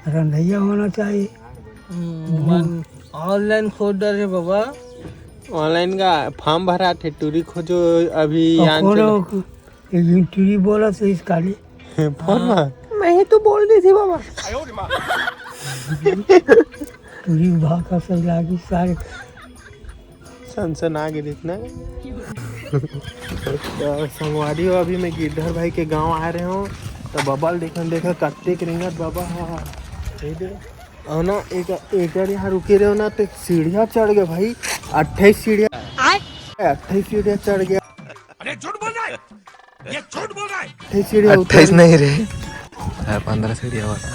रंधैया होना चाहिए। ऑनलाइन खोज डरे बाबा, ऑनलाइन का फॉर्म भरा थे टूरी खोजो अभियान टूरी बोला तो इसका लिए फोन मैं ही तो बोल दी थी बाबा। टूरी भाषा सब लागी सारे सनसन आ गई इतना। तो संगवारी हो, अभी मैं गिरधर भाई के गांव आ रहे हो तो बबल देखा कत्ते रिंगत बाबा। हाँ और ना एक यहाँ रुके रहे हो ना तो सीढ़िया चढ़ गए भाई, 28 सीढ़िया चढ़ गया। अरे झूठ बोल रहा है, ये झूठ बोल रहा है। 28 सीढ़िया 28 नहीं रे 15 सीढ़िया बता।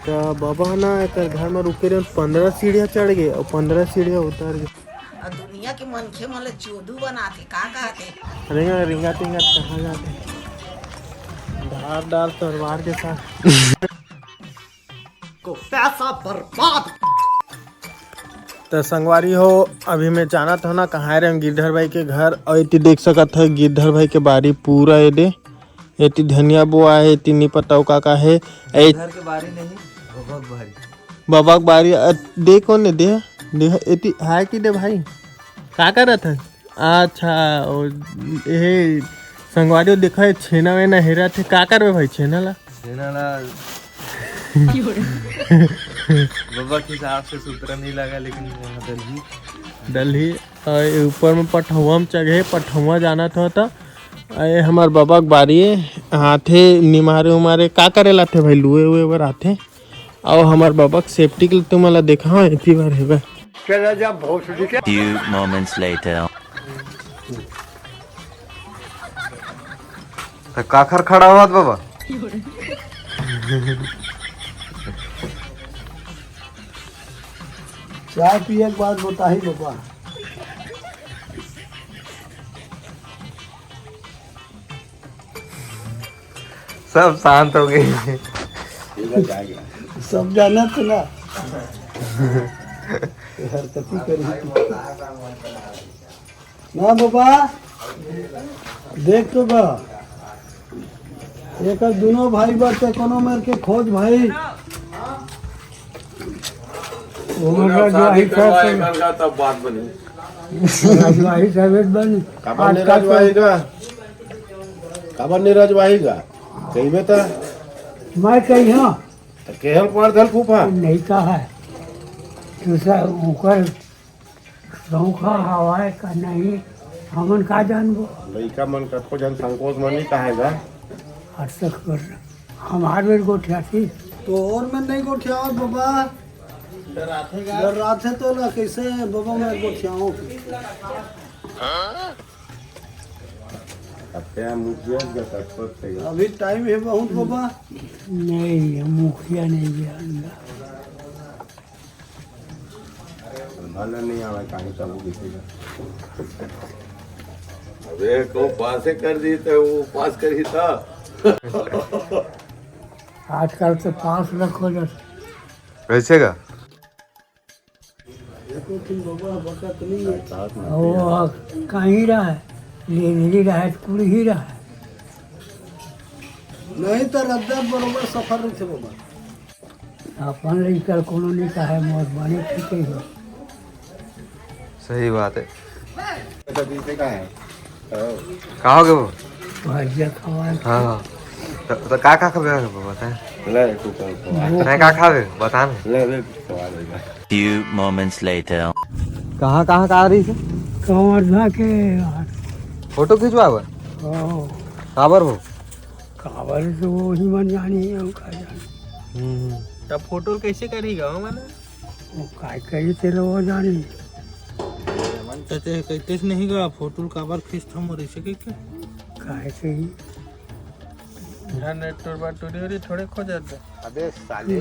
तो बाबा ना एक घर में रुके रहे 15 सीढ़िया चढ़ गए और 15 सीढ़िया उतर गए। दुनिया के मनखे मन चोदू बनाते का कहते रिंगा कहाँ जाते धार तलवार के साथ को पैसा बर्बाद। तो संगवारी हो, अभी मैं जाना था ना कहाँ रहे गिरधर भाई के घर, और इतनी देख सकत है गिरधर भाई के बारी पूरा ये दे इतनी धनिया बोआ है, इतनी नहीं पता का है घर के बारी नहीं बाबा के बारी दे कौन ने दे इतनी है कि दे भाई का कर रहा था। अच्छा ये संगवारी देखा है छेना वेना हेरा थे का कर भाई छेना ला बाबा के हिसाब से सूत्र नहीं लगा, लेकिन वहाँ दलही और ऊपर में पठुआ में चढ़े पठुआ जाना था अरे हमारे बाबा के बारी हाथे निमारे उमारे का करे लाते भाई लुए हुए बार आते और हमारे बाबा के सेफ्टी के लिए तुम्हारा देखा हो इतनी बार है। Few moments later. तो काखर खड़ा हुआ बाबा चाय पिए के बाद बता ही बाबा। सब शांत हो गए। सब जाना तो ना हरकती करी ना बाबा देख तो बा एक दोनों भाई बरते कोनो मेर के खोज भाई तब बात बनी काबर नीरज वाहिगा कहीं में तो मैं कही हाँ केहल पर धल फूफा नहीं कहा है दूसरा ऊपर सौखा हवा का नहीं हमन का जानबो लइका मन कतको जन संकोच मन नहीं कहेगा हर्षक कर हमार बेर गोठिया थी तो और में नहीं गोठिया बाबा डराते तो ना कैसे बाबा मैं गोठियाऊं अभी टाइम है बहुत बाबा नहीं मुखिया नहीं गया भला नहीं आवे कहीं तब अबे को पास कर दी तो वो पास करी था। आजकल तो पास रखो जस कैसे का वो कहीं रहा है ले रहा है कुल ही रहा है नहीं तो रद्दा बरोबर सफर रहे बाबा अपन लेकर कोनो नहीं का है मोर बने ठीक है सही बात है। कहाँ हो गए वो भजिया खवा हाँ तो का खावे बता नहीं का खावे बता ना। Few moments later. कहाँ आ रही है कंवरधा के फोटो खिंचवावे काबर वो काबर तो वो ही मन जानी है उनका जानी तब फोटो कैसे करेगा मैंने वो काय कही तेरे वो जानी कैसे नहीं गया फोटो काबर खींचता मोर ऐसे के काय कही नेट टूरी थोड़े खो जाते अबे साले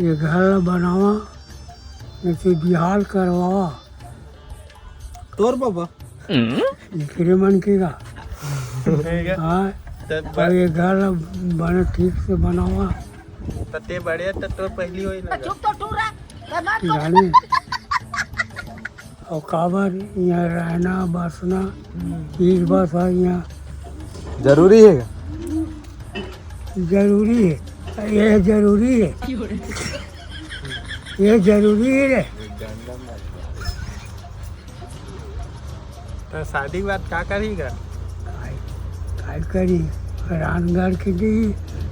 ये घर बनावा ऐसे बिहार करवावा तोर बाबा फिर मन की का हाँ और ये घर बने ठीक से बनावा तते बढ़िया तो पहली होई ना जाने और काबर यहाँ रहना बसना चीज बस है यहाँ जरूरी है जरूरी है, ये जरूरी है, ये जरूरी है। तो शादी बात क्या करेगा? काय करी रानगढ़ के गई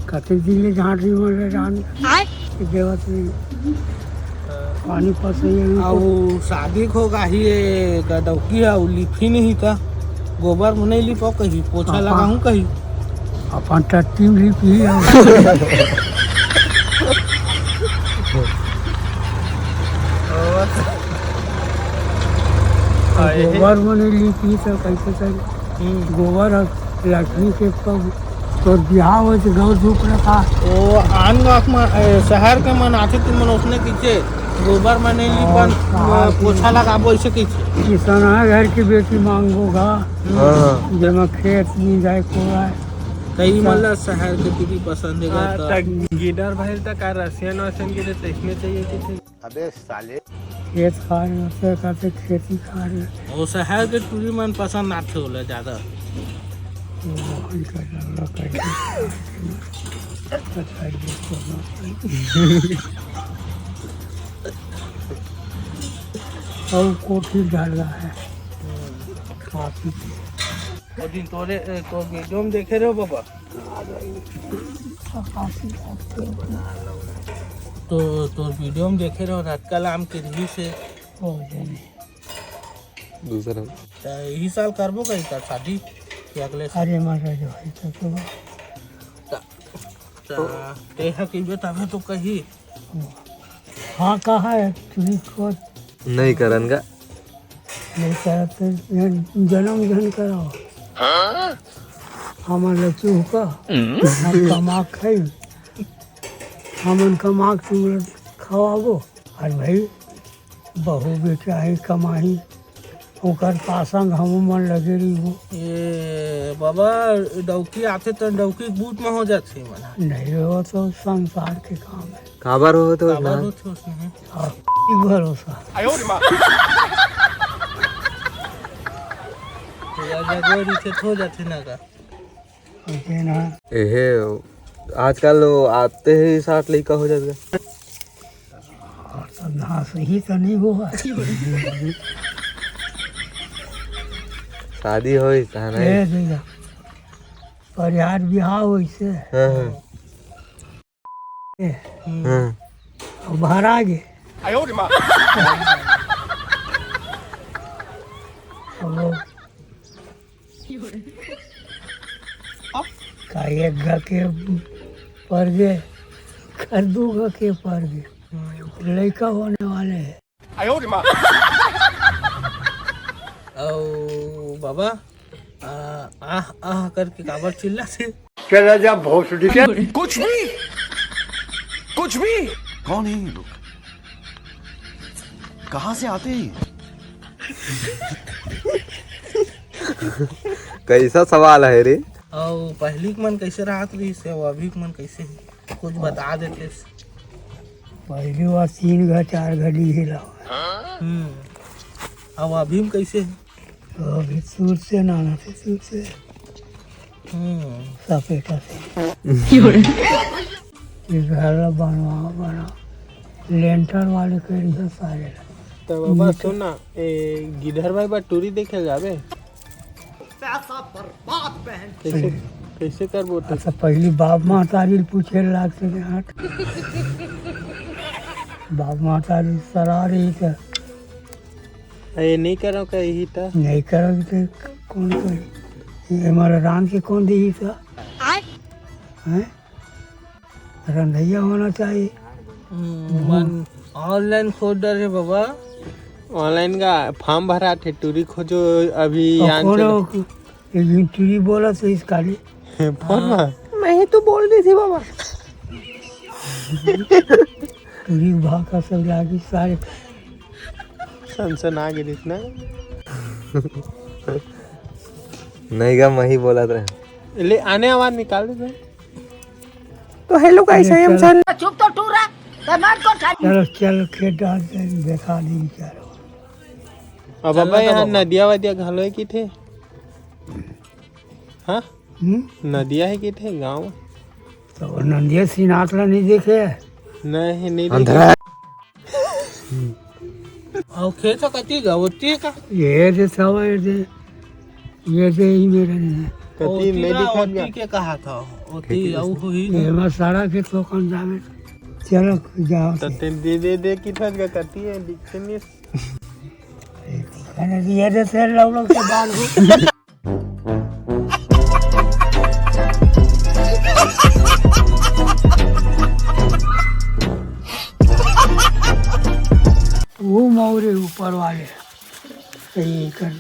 कते दिले झांटी में रान देवत नहीं पानी पसे और शादी होगा ही गदौकी है लिफी नहीं था गोबर में नहीं लिपो कहीं पोछा लगाऊं कहीं अपन टट्टी लिपी गोबर में नहीं लिपी तो कैसे करी गोबर लक्ष्मी के तो बिहार हो तो गौ धूप रखा वो आन शहर के मन आते तो मन उसने कीचे गोबर में नहीं लिपन पोछा लगाबो ऐसे कीचे किसान घर की बेटी मांगोगा जब खेत में जाए को कई मतलब शहर के दीदी पसंद है गिडर भाई तक रसियन वसियन के लिए देखने चाहिए कि खेत खा रहे करते खेती खा रहे वो शहर के टूरी मन पसंद आते होला ज्यादा और कोठी डाल रहा है काफी वो दिन तोरे तो वीडियो में देखे रहे हो बाबा तो वीडियो में देखे रहे हो रात कल आम के रही से दूसरा यही साल करबो कहीं का शादी कि अगले साल अरे माता जो है तो ते हकीबे तबे तो कही हाँ कहा है तुझी को नहीं करनगा नहीं करते जन्म जन कराओ हमन लचू का हम कमा खाई हमन कमा तुम खवाबो और भाई बहू बेटा है कमाही ओकर पासंग हम मन लगे रही हो ये बाबा डौकी आते तो डौकी बूट में हो जाती मन नहीं हो तो संसार के काम है काबर हो तो ना खबर होती उसमें और भरोसा हो जाते ना का ओके ना एहे आजकल आते ही 60 लड़का हो जाता और सब ना सही तो नहीं हुआ शादी हो नहीं परिहार बिहार वैसे बाहर आ गए का एक घर के पड़ गए कर दू घर के पड़ गए लड़का होने वाले हैं और बाबा आह आह करके काबर चिल्ला थे कुछ भी कौन है ये लोग कहाँ से आते हैं कैसा सवाल है रे और पहली के मन कैसे राहत रही से और अभी के मन कैसे कुछ बता देते पहले वह 3 घर 4 घड़ी हिला अब अभी में कैसे तो अभी सूर से नाना थे सूर से सपेटा से घर बना लेंटर वाले के लिए सारे तो बाबा सुना गिडर भाई बा टूरी देखे जावे कैसे कैसे करबो तो अच्छा पहली बाप महतारी पूछे लागते हाथ बाप महतारी सरा रही थे ये नहीं करो का यही था नहीं करोगे तो कौन करी ये हमारा राम के कौन दी था हैं रंधैया होना चाहिए ऑनलाइन खोज डर है बाबा ऑनलाइन का फॉर्म भरा थे टूरी खोजो अभी एक दिन टूरी बोला तो इस काली फोन में मैं ही तो बोल रही थी बाबा टूरी भाग का सब लागी सारे सनसन आ गई इतना नहीं का मैं ही बोला था ले आने आवाज निकाल दे तो हेलो कैसे हम चल चुप तो टूरा चलो चलो खेत डाल दे देखा नहीं बेचारा अब बाबा यहाँ नदिया वदिया घालो की थे हाँ नदिया है कि थे गाँव तो नंदिया सिनातला नहीं देखे नहीं नहीं अंधेरा और खेत कती गवती का ये दे सब ये दे ही मेरे नहीं है कति नहीं दिखा गया के कहा था ओती औ हुई ये मैं सारा के तो कौन जावे चलो जाओ तो दे कि था कति है दिखते नहीं ये दे से लोग से बाल हो वो मोरे ऊपर वाले सही कर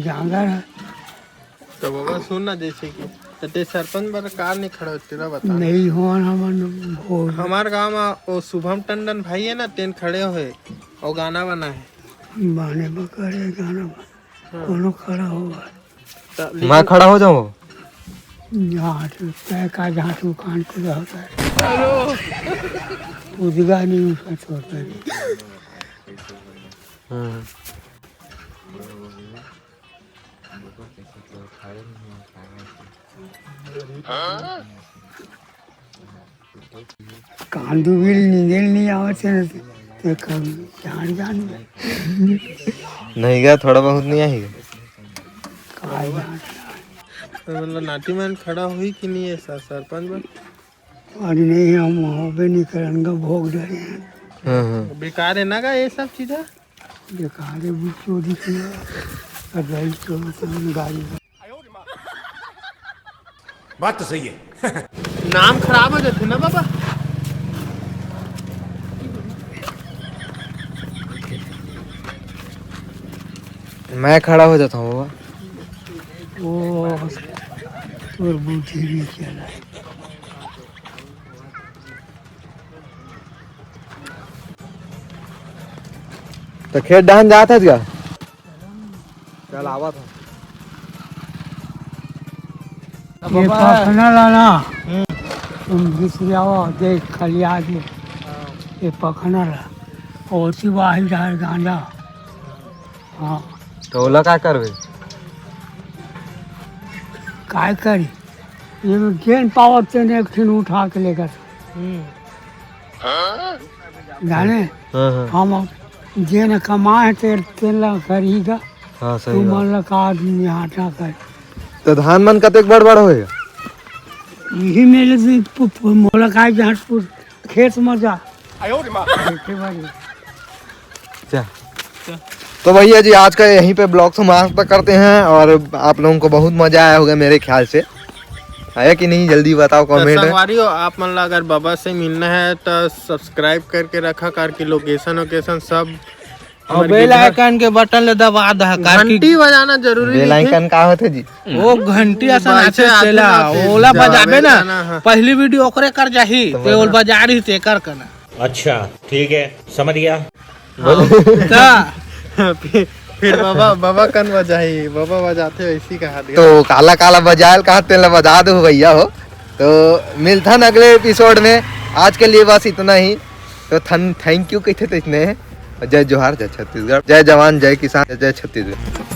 जांगर है तो बाबा सुन ना जैसे कि तो ते सरपंच बर कार नहीं खड़ा होते ना बता नहीं हो हम हमार गांव में वो शुभम टंडन भाई है ना तेन खड़े हुए और गाना बना है बाने बकरे गाना कोनो खड़ा होगा तो मैं खड़ा हो जाऊँ जहाँ तय का जहाँ तू कान को रहता है उजगा नहीं उसका छोड़ता नहीं कान दुबिल नींदेल नहीं आवते न ते कभी जान जान नहीं गया थोड़ा बहुत नहीं आई काय जान मतलब नाटी मैन खड़ा हुई कि नहीं ऐसा सरपंच बर और नहीं हम होबे नहीं करेंगे भोग डरे हैं बेकार है ना का ये सब चीज़ें बेकारे भी चोरी किया और रही चोरी गाड़ी बात तो सही है नाम खराब हो जाते ना बाबा मैं खड़ा हो जाता हूँ बाबा वो तोर बूढ़ी भी चला तो खेत डान जाता है क्या चल आवा था ये पखना लाना तुम घिस आओ देख खलिया दे ये पखना ला और सी वाही डाल गांजा हाँ तो ओला क्या करवे काय करी ये जेन पावर तेन एक दिन उठा के लेकर जाने हम जेन कमाए तेन ला करीगा हाँ तू सही बात मन ला का आदमी आटा कर तो धान मन कतेक बड़ बड़ होएगा यही मेरे से मोला काय जहाजपुर खेत में जा देखे बारी क्या तो भैया जी आज का यहीं पे ब्लॉग समाप्त तक करते हैं और आप लोगों को बहुत मजा आया होगा मेरे ख्याल से आया कि नहीं जल्दी बताओ कमेंट में संगवारियों आप मन ला अगर बाबा से मिलना है तो सब्सक्राइब करके रखा कर की लोकेशन वोकेशन सब और बेल आइकन के बटन ले दबा दा घंटी बजाना जरूरी बेल आइकन का होते जी वो घंटी असन बाइसे आते चला आते ना, ओला जवाबे बजाबे ना देना, हाँ। पहली वीडियो ओकरे कर जाही ते ओल बजा रही ते कर करना अच्छा ठीक है समझ गया ता फिर बाबा कन बजाई बाबा बजाते वैसी कहा दिया तो काला काला बजायल कहा तेल बजा दो भैया हो तो मिलता न अगले एपिसोड में आज के लिए बस इतना ही तो थैंक यू कहते थे इतने जय जोहार जय छत्तीसगढ़ जय जवान जय किसान जय छत्तीसगढ़।